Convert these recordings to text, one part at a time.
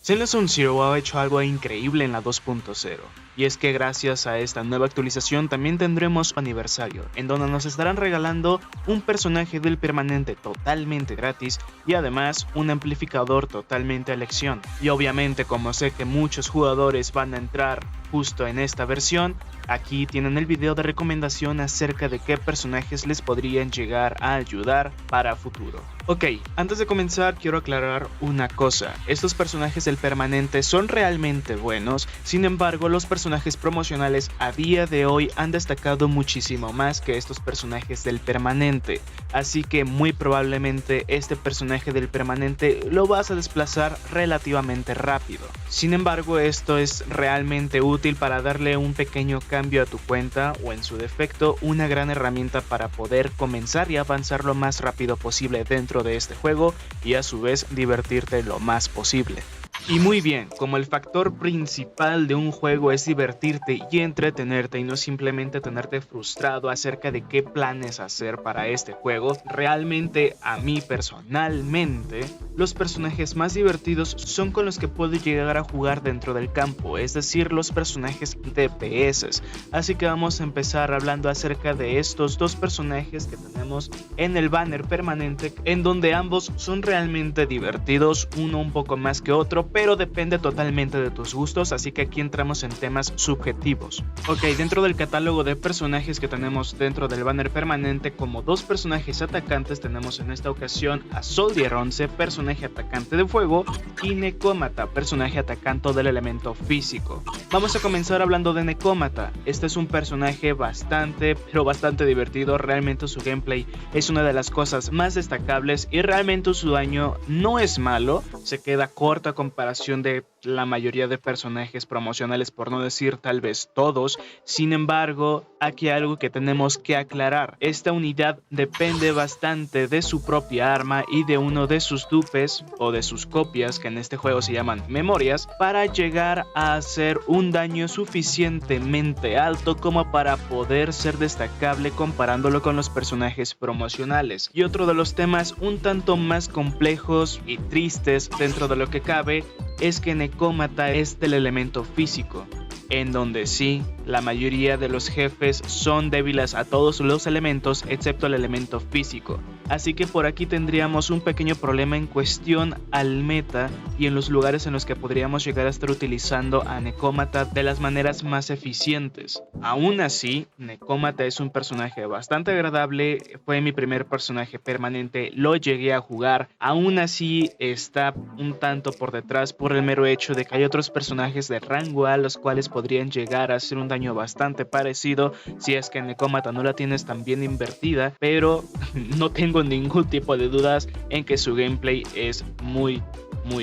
Zenless Zone Zero ha hecho algo increíble en la 2.0, y es que gracias a esta nueva actualización también tendremos un aniversario, en donde nos estarán regalando un personaje del permanente totalmente gratis y además un amplificador totalmente a elección. Y obviamente, como sé que muchos jugadores van a entrar justo en esta versión, aquí tienen el video de recomendación acerca de qué personajes les podrían llegar a ayudar para futuro. Ok, antes de comenzar quiero aclarar una cosa, estos personajes del permanente son realmente buenos, sin embargo los personajes promocionales a día de hoy han destacado muchísimo más que estos personajes del permanente, así que muy probablemente este personaje del permanente lo vas a desplazar relativamente rápido. Sin embargo, esto es realmente útil para darle un pequeño cambio a tu cuenta o en su defecto una gran herramienta para poder comenzar y avanzar lo más rápido posible dentro de este juego y a su vez divertirte lo más posible. Y muy bien, como el factor principal de un juego es divertirte y entretenerte y no simplemente tenerte frustrado acerca de qué planes hacer para este juego, realmente a mí personalmente, los personajes más divertidos son con los que puedo llegar a jugar dentro del campo, es decir, los personajes DPS. Así que vamos a empezar hablando acerca de estos dos personajes que tenemos en el banner permanente, en donde ambos son realmente divertidos, uno un poco más que otro, pero depende totalmente de tus gustos, así que aquí entramos en temas subjetivos. Ok, dentro del catálogo de personajes que tenemos dentro del banner permanente, como dos personajes atacantes, tenemos en esta ocasión a Soldier 11, personaje atacante de fuego, y Necómata, personaje atacante del elemento físico. Vamos a comenzar hablando de Necómata. Este es un personaje bastante divertido, realmente su gameplay es una de las cosas más destacables y realmente su daño no es malo, se queda corto a comparación de la mayoría de personajes promocionales, por no decir tal vez todos. Sin embargo, aquí hay algo que tenemos que aclarar. Esta unidad depende bastante de su propia arma y de uno de sus dupes o de sus copias, que en este juego se llaman memorias, para llegar a hacer un daño suficientemente alto como para poder ser destacable comparándolo con los personajes promocionales. Y otro de los temas un tanto más complejos y tristes dentro de lo que cabe es que Necómata es del elemento físico, en donde sí, la mayoría de los jefes son débiles a todos los elementos excepto el elemento físico. Así que por aquí tendríamos un pequeño problema en cuestión al meta y en los lugares en los que podríamos llegar a estar utilizando a Necómata de las maneras más eficientes. Aún así, Necómata es un personaje bastante agradable, fue mi primer personaje permanente, lo llegué a jugar, aún así está un tanto por detrás por el mero hecho de que hay otros personajes de rango A los cuales podrían llegar a hacer un daño bastante parecido si es que Necómata no la tienes tan bien invertida, pero no tengo ningún tipo de dudas en que su gameplay es muy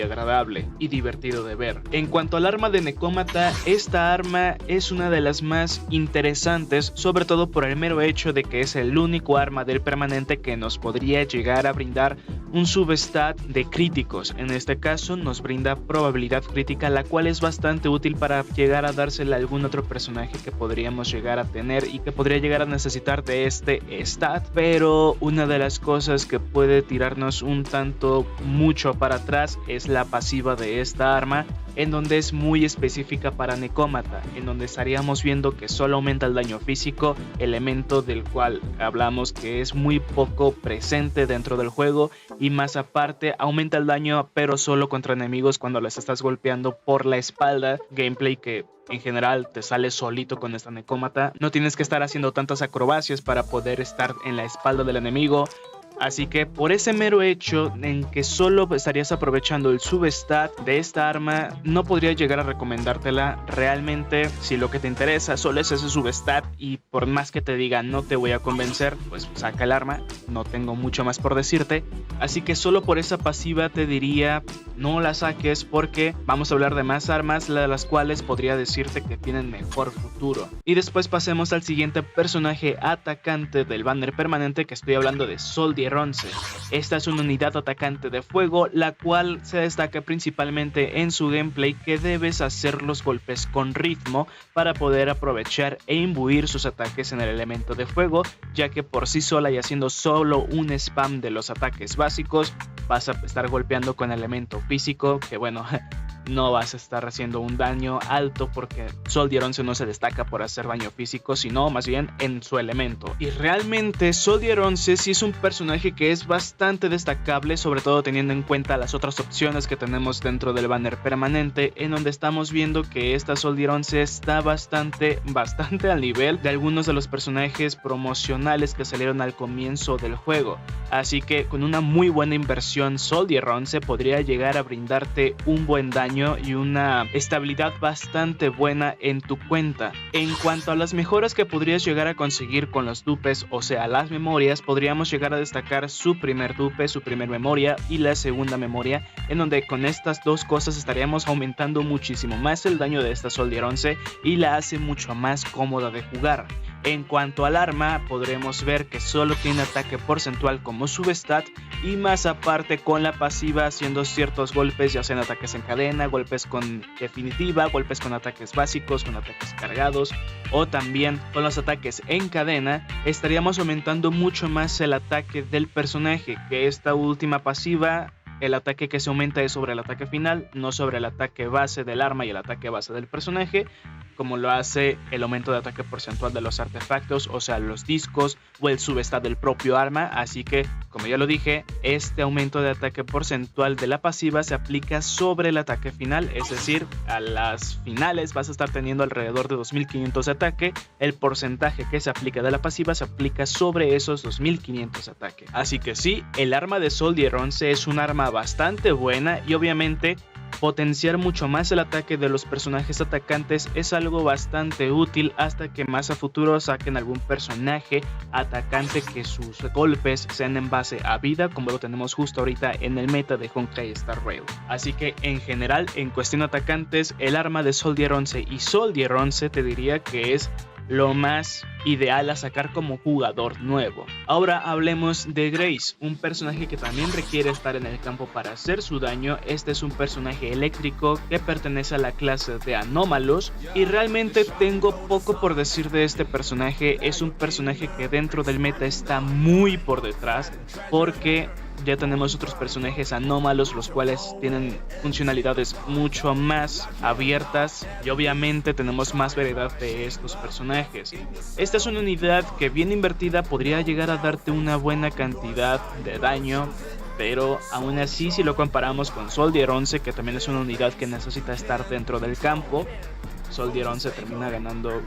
agradable y divertido de ver. En cuanto al arma de Necómata, esta arma es una de las más interesantes, sobre todo por el mero hecho de que es el único arma del permanente que nos podría llegar a brindar un substat de críticos. En este caso nos brinda probabilidad crítica, la cual es bastante útil para llegar a dársela a algún otro personaje que podríamos llegar a tener y que podría llegar a necesitar de este stat. Pero una de las cosas que puede tirarnos un tanto mucho para atrás es la pasiva de esta arma, en donde es muy específica para Necómata, en donde estaríamos viendo que solo aumenta el daño físico, elemento del cual hablamos que es muy poco presente dentro del juego, y más aparte aumenta el daño pero solo contra enemigos cuando les estás golpeando por la espalda, gameplay que en general te sale solito con esta Necómata, no tienes que estar haciendo tantas acrobacias para poder estar en la espalda del enemigo. Así que por ese mero hecho en que solo estarías aprovechando el substat de esta arma, no podría llegar a recomendártela. Realmente, si lo que te interesa solo es ese substat y por más que te diga no te voy a convencer, pues saca el arma, no tengo mucho más por decirte. Así que solo por esa pasiva te diría no la saques, porque vamos a hablar de más armas, las cuales podría decirte que tienen mejor futuro. Y después pasemos al siguiente personaje atacante del banner permanente, que estoy hablando de Soldier 11. Esta es una unidad atacante de fuego, la cual se destaca principalmente en su gameplay, que debes hacer los golpes con ritmo para poder aprovechar e imbuir sus ataques en el elemento de fuego, ya que por sí sola y haciendo solo un spam de los ataques básicos vas a estar golpeando con elemento físico, que bueno, no vas a estar haciendo un daño alto porque Soldier 11 no se destaca por hacer daño físico, sino más bien en su elemento. Y realmente Soldier 11 sí es un personaje que es bastante destacable, sobre todo teniendo en cuenta las otras opciones que tenemos dentro del banner permanente, en donde estamos viendo que esta Soldier 11 está bastante al nivel de algunos de los personajes promocionales que salieron al comienzo del juego. Así que con una muy buena inversión, Soldier 11 podría llegar a brindarte un buen daño y una estabilidad bastante buena en tu cuenta. En cuanto a las mejoras que podrías llegar a conseguir con los dupes, o sea las memorias, podríamos llegar a destacar su primer dupe, su primer memoria y la segunda memoria, en donde con estas dos cosas estaríamos aumentando muchísimo más el daño de esta Soldier 11 y la hace mucho más cómoda de jugar. En cuanto al arma, podremos ver que solo tiene ataque porcentual como substat y más aparte con la pasiva haciendo ciertos golpes, ya sean ataques en cadena, golpes con definitiva, golpes con ataques básicos, con ataques cargados o también con los ataques en cadena, estaríamos aumentando mucho más el ataque del personaje, que esta última pasiva, el ataque que se aumenta es sobre el ataque final, no sobre el ataque base del arma y el ataque base del personaje, como lo hace el aumento de ataque porcentual de los artefactos, o sea los discos o el substat del propio arma. Así que, como ya lo dije, este aumento de ataque porcentual de la pasiva se aplica sobre el ataque final, es decir, a las finales vas a estar teniendo alrededor de 2500 de ataque. El porcentaje que se aplica de la pasiva se aplica sobre esos 2500 de ataque. Así que sí, el arma de Soldier 11 es un arma bastante buena y obviamente potenciar mucho más el ataque de los personajes atacantes es algo bastante útil hasta que más a futuro saquen algún personaje atacante que sus golpes sean en base a vida, como lo tenemos justo ahorita en el meta de Honkai Star Rail. Así que en general, en cuestión de atacantes, el arma de Soldier 11 y Soldier 11 te diría que es lo más ideal a sacar como jugador nuevo. Ahora hablemos de Grace, un personaje que también requiere estar en el campo para hacer su daño. Este es un personaje eléctrico que pertenece a la clase de Anómalos y realmente tengo poco por decir de este personaje. Es un personaje que dentro del meta está muy por detrás porque ya tenemos otros personajes anómalos, los cuales tienen funcionalidades mucho más abiertas y obviamente tenemos más variedad de estos personajes. Esta es una unidad que bien invertida podría llegar a darte una buena cantidad de daño, pero aún así si lo comparamos con Soldier 11, que también es una unidad que necesita estar dentro del campo, Soldier 11 termina ganando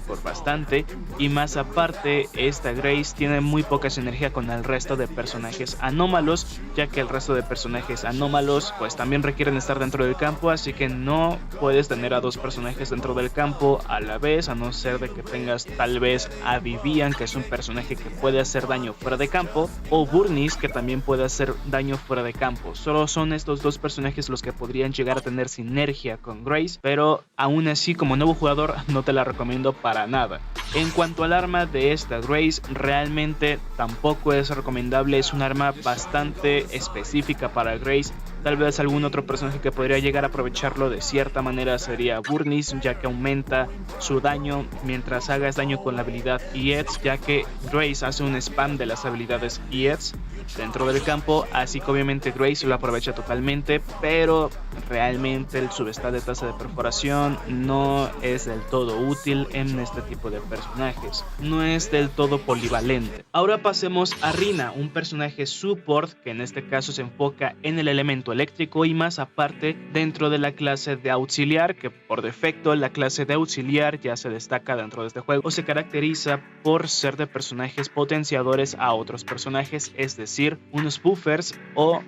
por bastante, y más aparte esta Grace tiene muy poca sinergia con el resto de personajes anómalos, ya que el resto de personajes anómalos pues también requieren estar dentro del campo, así que no puedes tener a dos personajes dentro del campo a la vez, a no ser de que tengas tal vez a Vivian, que es un personaje que puede hacer daño fuera de campo, o Burnis, que también puede hacer daño fuera de campo. Solo son estos dos personajes los que podrían llegar a tener sinergia con Grace, pero aún así como nuevo jugador no te la recomiendo para nada. En cuanto al arma de esta Grace, realmente tampoco es recomendable, es un arma bastante específica para Grace. Tal vez algún otro personaje que podría llegar a aprovecharlo de cierta manera sería Burnis, ya que aumenta su daño mientras hagas daño con la habilidad EX, ya que Grace hace un spam de las habilidades EX dentro del campo, así que obviamente Grace lo aprovecha totalmente, pero realmente el substat de tasa de perforación no es del todo útil en este tipo de personajes, no es del todo polivalente. Ahora pasemos a Rina, un personaje support que en este caso se enfoca en el elemento eléctrico y más aparte dentro de la clase de auxiliar, que por defecto la clase de auxiliar ya se destaca dentro de este juego o se caracteriza por ser de personajes potenciadores a otros personajes, es decir, unos buffers o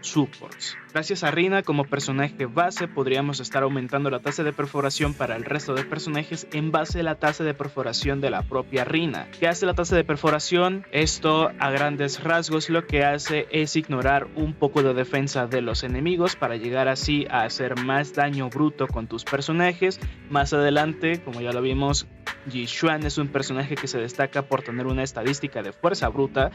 supports. Gracias a Rina como personaje base podríamos estar aumentando la tasa de perforación para el resto de personajes en base a la tasa de perforación de la propia Rina. ¿Qué hace la tasa de perforación? Esto a grandes rasgos lo que hace es ignorar un poco de defensa de los enemigos para llegar así a hacer más daño bruto con tus personajes. Más adelante, como ya lo vimos, Yixuan es un personaje que se destaca por tener una estadística de fuerza bruta,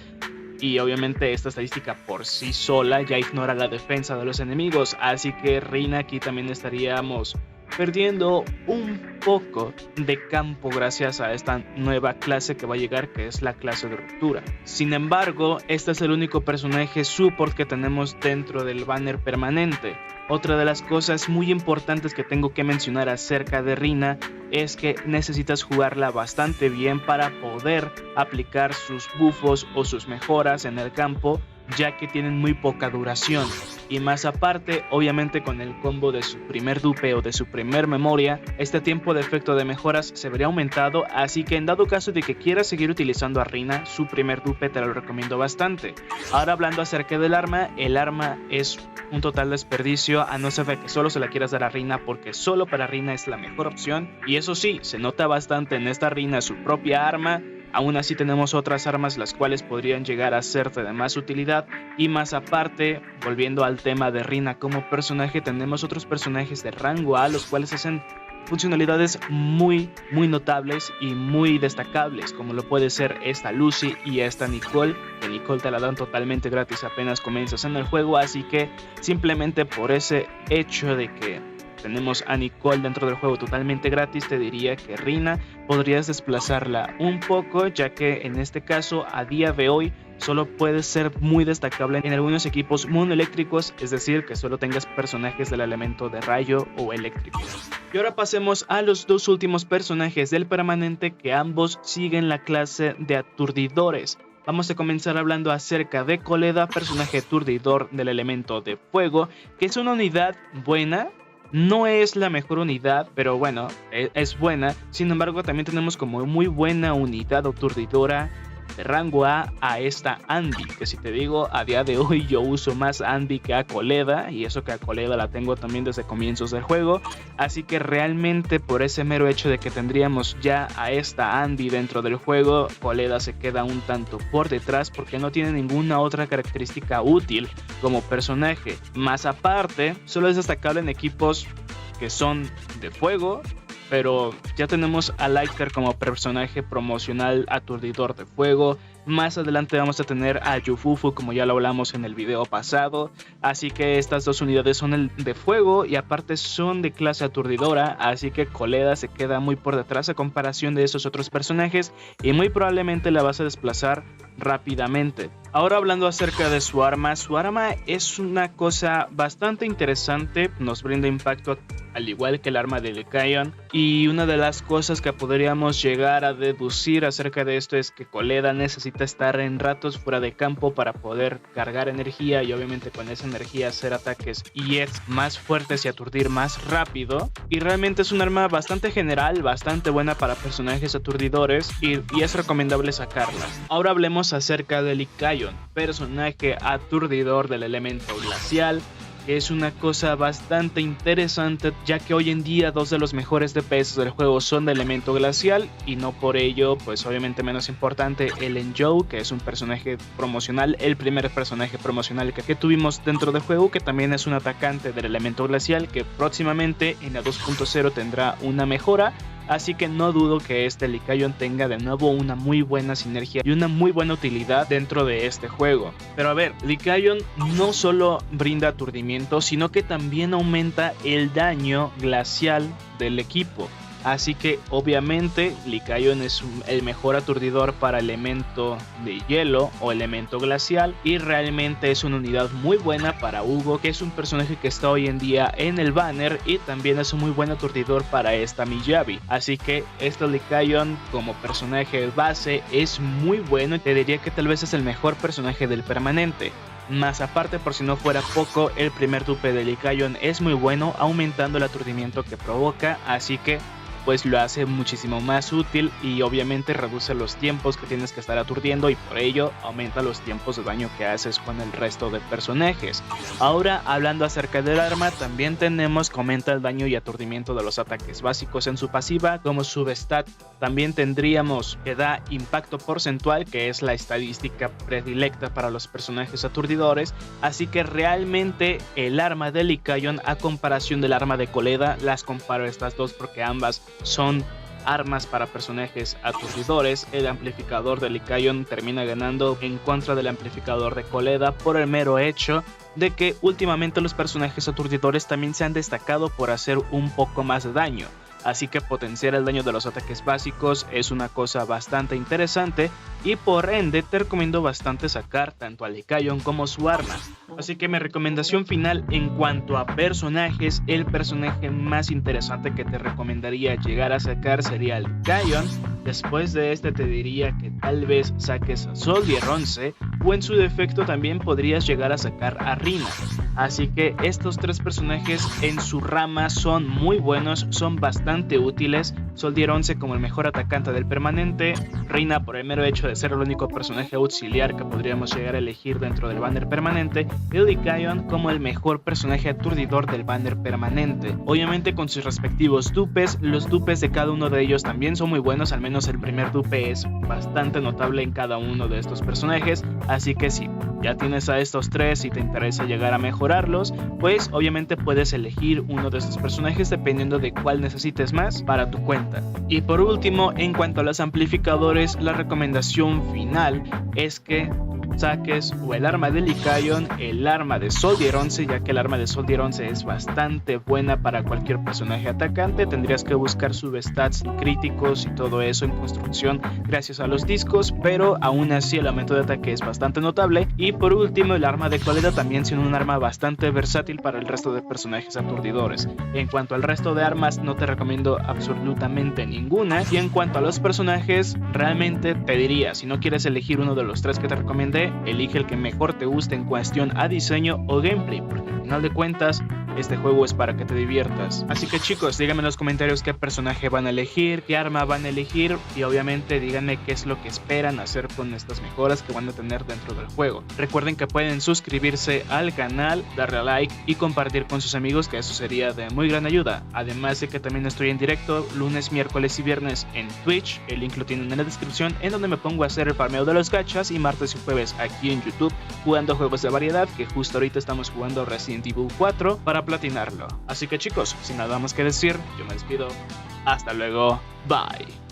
y obviamente esta estadística por sí sola ya ignora la defensa de los enemigos, así que Rina aquí también estaríamos perdiendo un poco de campo gracias a esta nueva clase que va a llegar, que es la clase de ruptura. Sin embargo, este es el único personaje support que tenemos dentro del banner permanente. Otra de las cosas muy importantes que tengo que mencionar acerca de Rina es que necesitas jugarla bastante bien para poder aplicar sus buffos o sus mejoras en el campo, ya que tienen muy poca duración. Y más aparte, obviamente con el combo de su primer dupe o de su primer memoria, este tiempo de efecto de mejoras se vería aumentado, así que en dado caso de que quieras seguir utilizando a Rina, su primer dupe te lo recomiendo bastante. Ahora hablando acerca del arma, el arma es un total desperdicio a no ser de que solo se la quieras dar a Rina, porque solo para Rina es la mejor opción, y eso sí, se nota bastante en esta Rina su propia arma. Aún así tenemos otras armas las cuales podrían llegar a serte de más utilidad, y más aparte, volviendo al tema de Rina como personaje, tenemos otros personajes de rango A los cuales hacen funcionalidades muy notables y muy destacables, como lo puede ser esta Lucy y esta Nicole, que Nicole te la dan totalmente gratis apenas comienzas en el juego, así que simplemente por ese hecho de que tenemos a Nicole dentro del juego totalmente gratis, te diría que Rina podrías desplazarla un poco, ya que en este caso a día de hoy solo puede ser muy destacable en algunos equipos monoeléctricos, es decir, que solo tengas personajes del elemento de rayo o eléctrico. Y ahora pasemos a los dos últimos personajes del permanente, que ambos siguen la clase de aturdidores. Vamos a comenzar hablando acerca de Koleda, personaje aturdidor del elemento de fuego, que es una unidad buena. No es la mejor unidad, pero bueno, es buena. Sin embargo, también tenemos como muy buena unidad aturdidora de rango A esta Andy, que si te digo, a día de hoy yo uso más Andy que a Koleda, y eso que a Koleda la tengo también desde comienzos del juego, así que realmente por ese mero hecho de que tendríamos ya a esta Andy dentro del juego, Koleda se queda un tanto por detrás porque no tiene ninguna otra característica útil como personaje. Más aparte, solo es destacable en equipos que son de fuego, pero ya tenemos a Lighter como personaje promocional aturdidor de fuego. Más adelante vamos a tener a Yufufu, como ya lo hablamos en el video pasado. Así que estas dos unidades son el de fuego y aparte son de clase aturdidora. Así que Koleda se queda muy por detrás a comparación de esos otros personajes y muy probablemente la vas a desplazar rápidamente. Ahora hablando acerca de su arma es una cosa bastante interesante, nos brinda impacto al igual que el arma de Lycaon, y una de las cosas que podríamos llegar a deducir acerca de esto es que Koleda necesita estar en ratos fuera de campo para poder cargar energía y obviamente con esa energía hacer ataques y es más fuertes y aturdir más rápido, y realmente es un arma bastante general, bastante buena para personajes aturdidores y es recomendable sacarla. Ahora hablemos acerca de Lycaon, personaje aturdidor del elemento glacial, que es una cosa bastante interesante, ya que hoy en día dos de los mejores DPS del juego son de elemento glacial, y no por ello pues obviamente menos importante el Enjou, que es un personaje promocional, el primer personaje promocional que tuvimos dentro del juego, que también es un atacante del elemento glacial, que próximamente en la 2.0 tendrá una mejora. Así que no dudo que este Lycaon tenga de nuevo una muy buena sinergia y una muy buena utilidad dentro de este juego. Pero a ver, Lycaon no solo brinda aturdimiento, sino que también aumenta el daño glacial del equipo. Así que obviamente Lycaon es el mejor aturdidor para elemento de hielo o elemento glacial, y realmente es una unidad muy buena para Hugo, que es un personaje que está hoy en día en el banner, y también es un muy buen aturdidor para esta Miyabi. Así que este Lycaon como personaje base es muy bueno y te diría que tal vez es el mejor personaje del permanente. Más aparte, por si no fuera poco, el primer dupe de Lycaon es muy bueno, aumentando el aturdimiento que provoca, así que pues lo hace muchísimo más útil y obviamente reduce los tiempos que tienes que estar aturdiendo, y por ello aumenta los tiempos de daño que haces con el resto de personajes. Ahora hablando acerca del arma, también tenemos que aumenta el daño y aturdimiento de los ataques básicos en su pasiva como substat. También tendríamos que da impacto porcentual, que es la estadística predilecta para los personajes aturdidores, así que realmente el arma de Lycaon a comparación del arma de Koleda, las comparo estas dos porque ambas son armas para personajes aturdidores. El amplificador de Lycaon termina ganando en contra del amplificador de Koleda por el mero hecho de que últimamente los personajes aturdidores también se han destacado por hacer un poco más de daño. así que potenciar el daño de los ataques básicos es una cosa bastante interesante y por ende te recomiendo bastante sacar tanto a Lycaon como su arma. Así que mi recomendación final en cuanto a personajes, el personaje más interesante que te recomendaría llegar a sacar sería Lycaon. Después de este te diría que tal vez saques a Soldier 11 o en su defecto también podrías llegar a sacar a Rina. Así que estos tres personajes en su rama son muy buenos, son bastante útiles. Soldier 11 como el mejor atacante del permanente, Rina por el mero hecho de ser el único personaje auxiliar que podríamos llegar a elegir dentro del banner permanente, y Lycaon como el mejor personaje aturdidor del banner permanente. Obviamente con sus respectivos dupes, los dupes de cada uno de ellos también son muy buenos, al menos el primer dupe es bastante notable en cada uno de estos personajes, así que si ya tienes a estos tres y te interesa llegar a mejorarlos, pues obviamente puedes elegir uno de estos personajes dependiendo de cuál necesites más para tu cuenta. Y por último, en cuanto a los amplificadores, la recomendación final es que saques o el arma de Lycaon, el arma de Soldier 11, ya que el arma de Soldier 11 es bastante buena para cualquier personaje atacante. Tendrías que buscar substats críticos y todo eso en construcción gracias a los discos, pero aún así el aumento de ataque es bastante notable. Y por último, el arma de Cólera también siendo un arma bastante versátil para el resto de personajes aturdidores. En cuanto al resto de armas, no te recomiendo absolutamente ninguna. Y en cuanto a los personajes, realmente te diría, si no quieres elegir uno de los tres que te recomendé, elige el que mejor te guste en cuestión a diseño o gameplay, porque al final de cuentas este juego es para que te diviertas. Así que chicos, díganme en los comentarios qué personaje van a elegir, qué arma van a elegir y obviamente díganme qué es lo que esperan hacer con estas mejoras que van a tener dentro del juego. Recuerden que pueden suscribirse al canal, darle a like y compartir con sus amigos, que eso sería de muy gran ayuda. Además de que también estoy en directo lunes, miércoles y viernes en Twitch, el link lo tienen en la descripción, en donde me pongo a hacer el farmeo de los gachas, y martes y jueves aquí en YouTube jugando juegos de variedad, que justo ahorita estamos jugando Resident Evil 4 para platinarlo. Así que chicos, sin nada más que decir, yo me despido. Hasta luego, bye.